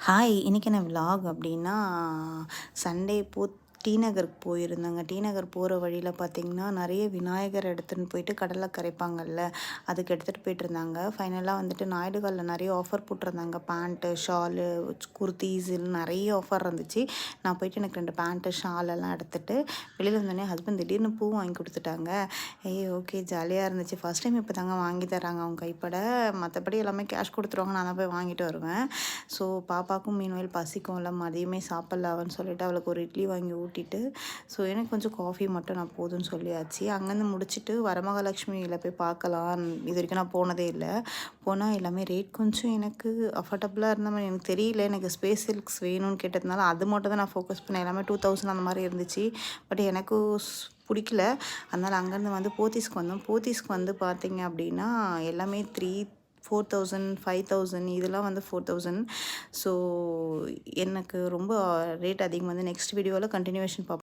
Hi! இன்றைக்கி என்ன vlog அப்படின்னா, சண்டே டி நகருக்கு போயிருந்தேங்க. டி நகர் போகிற வழியில் பார்த்திங்கன்னா, நிறைய விநாயகர் எடுத்துன்னு போயிட்டு கடலில் கரைப்பாங்கல்ல, அதுக்கு எடுத்துகிட்டு போயிட்டுருந்தாங்க. ஃபைனலாக வந்துட்டு நாயுடுகாலில் நிறைய ஆஃபர் போட்டிருந்தாங்க. பேண்ட்டு, ஷாலு, குர்த்தீஸுன்னு நிறைய ஆஃபர் இருந்துச்சு. நான் போயிட்டு எனக்கு 2 பேண்ட்டு, ஷாலெல்லாம் எடுத்துகிட்டு வெளியில் வந்தோடனே ஹஸ்பண்ட் திடீர்னு பூ வாங்கி கொடுத்துட்டாங்க. ஓகே, ஜாலியாக இருந்துச்சு. ஃபஸ்ட் டைம் இப்போ தாங்க வாங்கி தராங்க அவங்க கைப்பட. மற்றபடி எல்லாமே கேஷ் கொடுத்துருவாங்க, நான் தான் போய் வாங்கிட்டு வருவேன். ஸோ பாப்பாவுக்கும் மீன்வேல் பசிக்கும்ல, மதியமே சாப்பிட்ல அவன்னு சொல்லிட்டு அவளுக்கு ஒரு இட்லி வாங்கி ஊட்டிட்டு, ஸோ எனக்கு கொஞ்சம் காஃபி மட்டும் நான் போதும்னு சொல்லியாச்சு. அங்கேருந்து முடிச்சுட்டு வரமகாலட்சுமியில் போய் பார்க்கலாம். இது வரைக்கும் நான் போனதே இல்லை. போனால் எல்லாமே ரேட் கொஞ்சம் எனக்கு அஃபோர்டபுளாக இருந்த மாதிரி எனக்கு தெரியல. எனக்கு ஸ்பேஸ் சில்க்ஸ் வேணும்னு கேட்டதுனால அது மட்டும் தான் நான் ஃபோக்கஸ் பண்ணேன். எல்லாமே 2000 அந்த மாதிரி இருந்துச்சு. பட் எனக்கு பிடிக்கல. அதனால் அங்கேருந்து வந்து போத்தீஸ்க்கு வந்தோம். போத்தீஸ்க்கு வந்து பார்த்திங்க அப்படின்னா எல்லாமே 4000, 5000 இதெல்லாம் வந்து 4000. ஸோ எனக்கு ரொம்ப ரேட் அதிகம். வந்து நெக்ஸ்ட் வீடியோவில் கண்டினியூவேஷன் பார்ப்போம்.